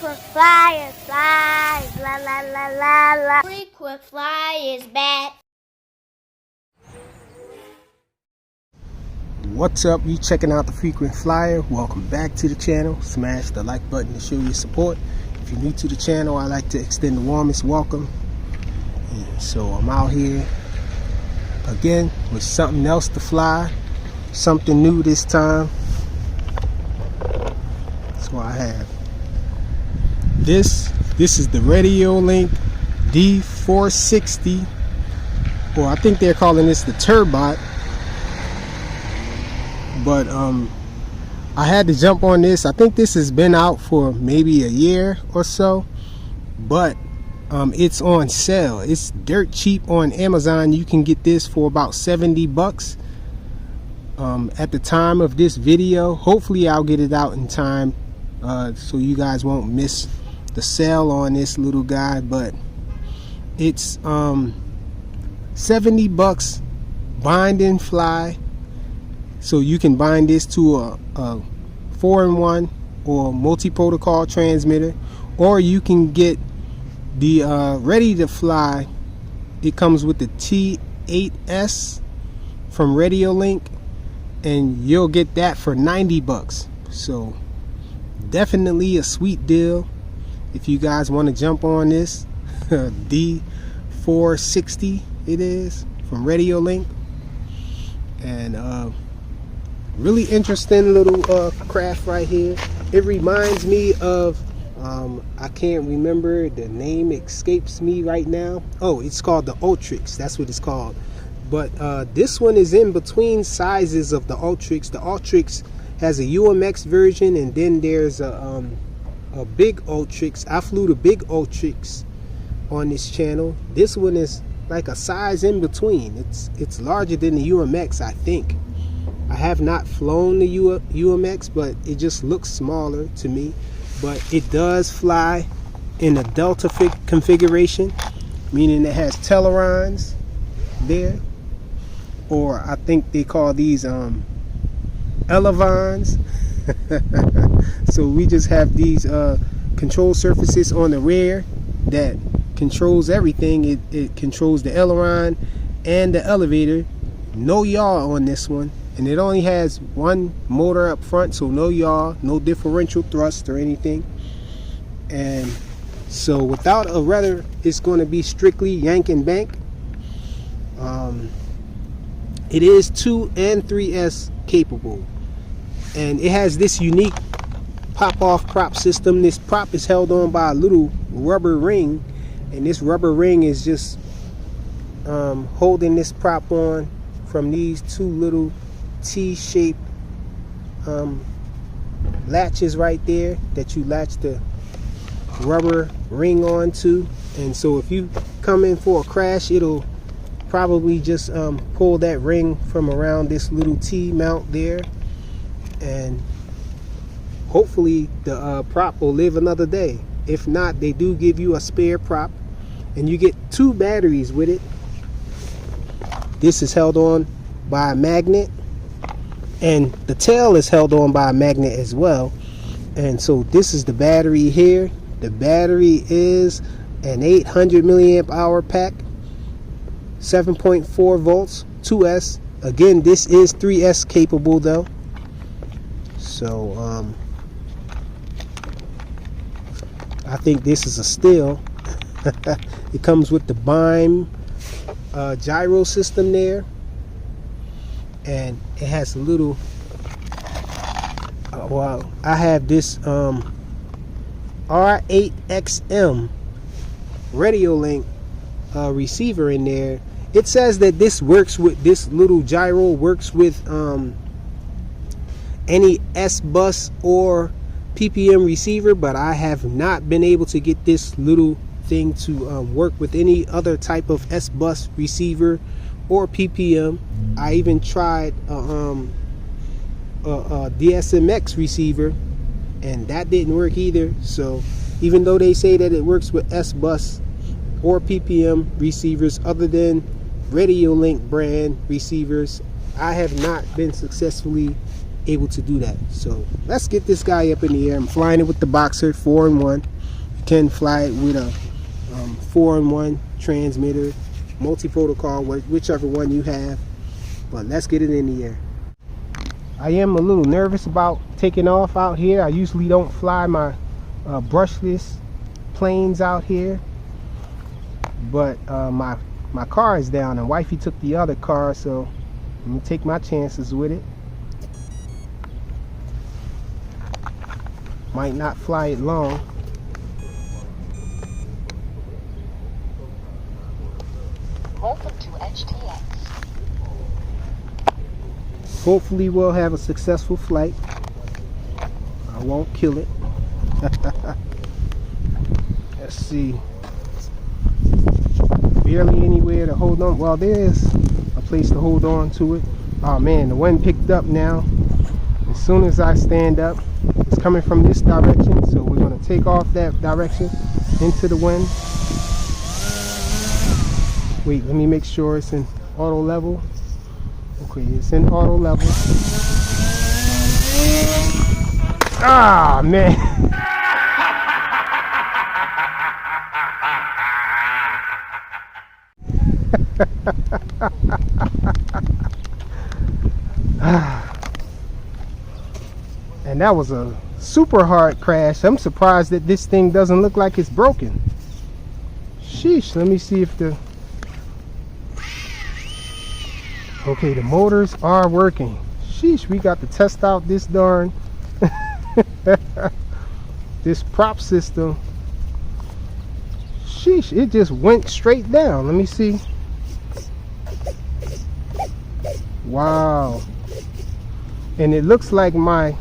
Frequent flyer, fly, la la la la la. Frequent flyer is back. What's up? You checking out the Frequent Flyer? Welcome back to the channel. Smash the like button to show your support. If you're new to the channel, I like to extend the warmest welcome. And so I'm out here again with something else to fly, something new this time. That's what I have. This is the Radiolink D460, or I think they're calling this the Turbot. But I had to jump on this. I think this has been out for maybe a year or so, but it's on sale. It's dirt cheap on Amazon. You can get this for about 70 bucks at the time of this video. Hopefully I'll get it out in time so you guys won't miss the sale on this little guy. But it's 70 bucks bind and fly. So you can bind this to a 4-in-1 or multi-protocol transmitter, or you can get the ready to fly. It comes with the T8S from Radiolink, and you'll get that for 90 bucks. So definitely a sweet deal if you guys want to jump on this. D460 it is from Radiolink, and really interesting little craft right here. It reminds me of I can't remember the name, escapes me right now. Oh, it's called the Ultrix. That's what it's called. But this one is in between sizes of the Ultrix. The Ultrix has a UMX version, and then there's a big Ultrix. I flew the big Ultrix on this channel. This one is like a size in between. It's larger than the UMX, I think. I have not flown the UMX, but it just looks smaller to me. But it does fly in a Delta configuration, meaning it has ailerons there, or I think they call these elevons. So we just have these control surfaces on the rear that controls everything. It controls the aileron and the elevator. No yaw on this one. And it only has one motor up front, so no yaw, no differential thrust or anything. And so without a rudder, it's going to be strictly yank and bank. It is 2 and 3S capable, and it has this unique pop-off prop system. This prop is held on by a little rubber ring, and this rubber ring is just holding this prop on from these two little T-shaped latches right there that you latch the rubber ring onto. And so if you come in for a crash, it'll probably just pull that ring from around this little T mount there, and hopefully the prop will live another day. If not, they do give you a spare prop, and you get 2 batteries with it. This is held on by a magnet, and the tail is held on by a magnet as well. And so this is the battery here. The battery is an 800 milliamp hour pack, 7.4 volts, 2S. Again, this is 3S capable though. So I think this is a steal. It comes with the BIME gyro system there, and it has a little well, I have this R8XM Radiolink receiver in there. It says that this works with, this little gyro works with any S-bus or PPM receiver, but I have not been able to get this little thing to work with any other type of S-bus receiver or PPM. I even tried a DSMX receiver, and that didn't work either. So even though they say that it works with S-bus or PPM receivers other than Radiolink brand receivers, I have not been successfully able to do that. So let's get this guy up in the air. I'm flying it with the Boxer 4-in-1. You can fly it with a 4-in-1 transmitter, multi-protocol, whichever one you have. But let's get it in the air. I am a little nervous about taking off out here. I usually don't fly my brushless planes out here, but my car is down and wifey took the other car, so I'm gonna take my chances with it. Might not fly it long. Welcome to HTX. Hopefully we'll have a successful flight. I won't kill it. Let's see. Barely anywhere to hold on. Well, there is a place to hold on to it. Oh man, the wind picked up now. As soon as I stand up, it's coming from this direction, so we're going to take off that direction into the wind. Wait, let me make sure it's in auto level. Okay, it's in auto level. Ah, man. And that was a super hard crash. I'm surprised that this thing doesn't look like it's broken. Sheesh, let me see if the... Okay, the motors are working. Sheesh, we got to test out this darn this prop system. Sheesh, it just went straight down. Let me see. Wow. And it looks like my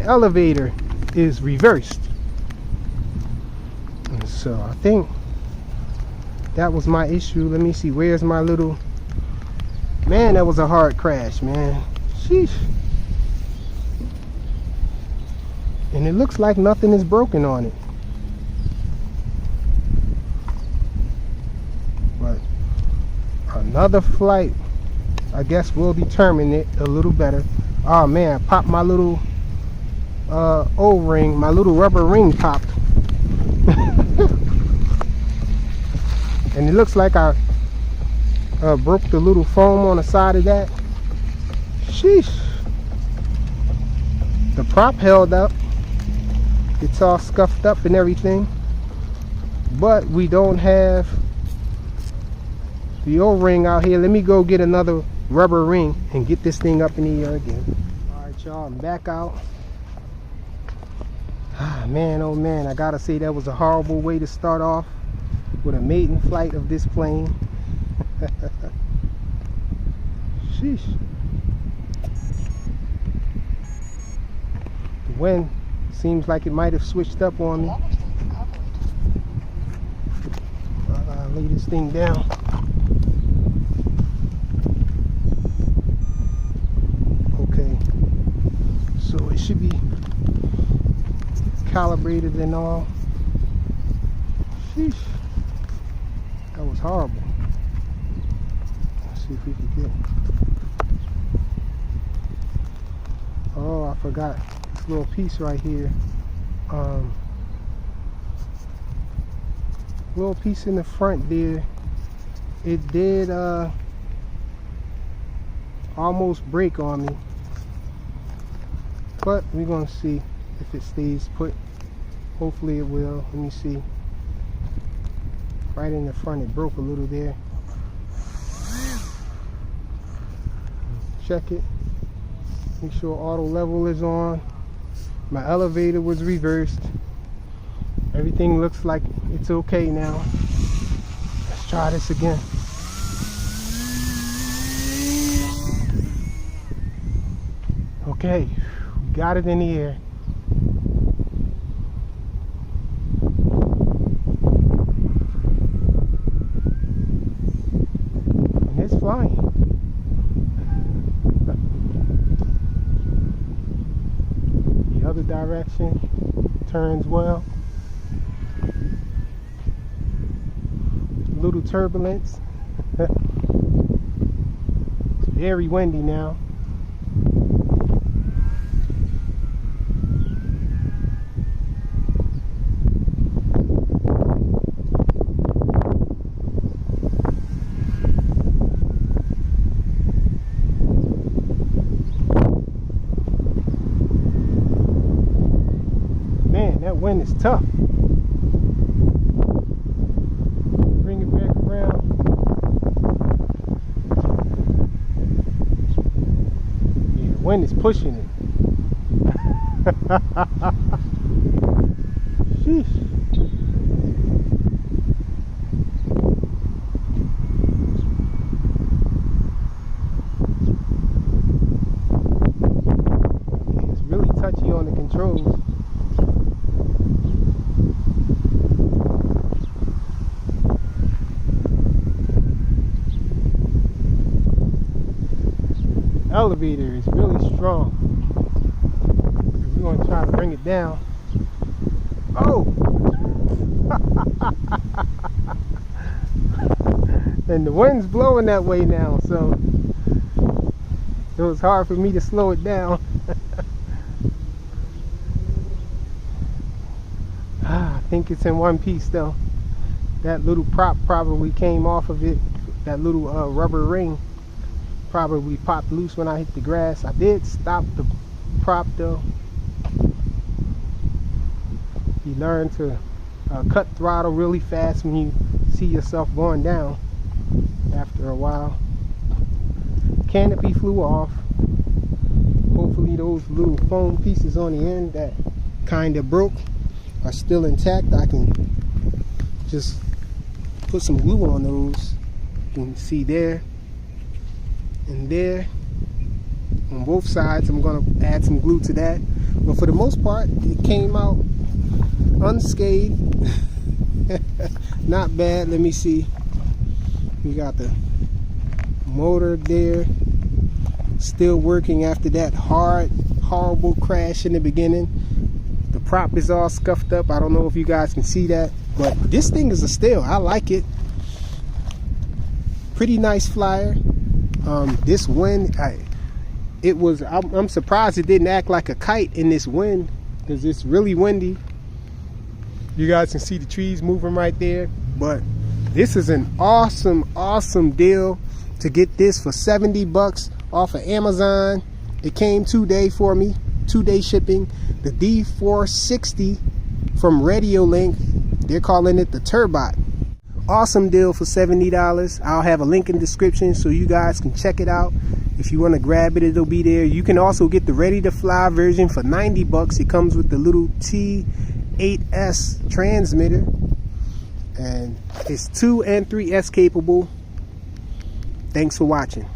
elevator is reversed. And so I think that was my issue. Let me see, where's my little... Man, that was a hard crash, man. Sheesh. And it looks like nothing is broken on it. But another flight, I guess, will determine it a little better. Oh man, I popped my little O-ring, my little rubber ring popped. And it looks like I broke the little foam on the side of that. Sheesh. The prop held up. It's all scuffed up and everything, but we don't have the O-ring out here. Let me go get another rubber ring and get this thing up in the air again. All right, y'all, I'm back out. Ah, man, oh man, I gotta say that was a horrible way to start off with a maiden flight of this plane. Sheesh. The wind seems like it might have switched up on me. Lay this thing down. Okay, so it should be calibrated and all. Sheesh, that was horrible. Let's see if we can get... Oh, I forgot this little piece right here. Little piece in the front there. It did almost break on me, but we're gonna see if it stays put. Hopefully it will. Let me see. Right in the front, it broke a little there. Check it. Make sure auto level is on. My elevator was reversed. Everything looks like it's okay now. Let's try this again. Okay, got it in the air. And it's flying. The other direction turns well. Little turbulence. It's very windy now. Man, that wind is tough. Bring it back around. Yeah, the wind is pushing it. Sheesh. It's really touchy on the controls. Elevator is really strong. We're going to try to bring it down. Oh! And the wind's blowing that way now, so it was hard for me to slow it down. I think it's in one piece though. That little prop probably came off of it. That little rubber ring probably popped loose when I hit the grass. I did stop the prop though. You learn to cut throttle really fast when you see yourself going down after a while. Canopy flew off. Hopefully those little foam pieces on the end that kind of broke are still intact. I can just put some glue on those. You can see there and there on both sides. I'm going to add some glue to that, but for the most part it came out unscathed. Not bad. Let me see. We got the motor there still working after that horrible crash in the beginning. The prop is all scuffed up. I don't know if you guys can see that, but this thing is a steal. I like it. Pretty nice flyer. This wind, I'm surprised it didn't act like a kite in this wind, because it's really windy. You guys can see the trees moving right there. But this is an awesome deal to get this for 70 bucks off of Amazon. It came 2-day for me, 2-day shipping. The D460 from Radiolink, they're calling it the Turbot. Awesome deal for $70. I'll have a link in the description so you guys can check it out. If you want to grab it, it'll be there. You can also get the ready to fly version for 90 bucks. It comes with the little T8S transmitter, and it's 2 and 3S capable. Thanks for watching.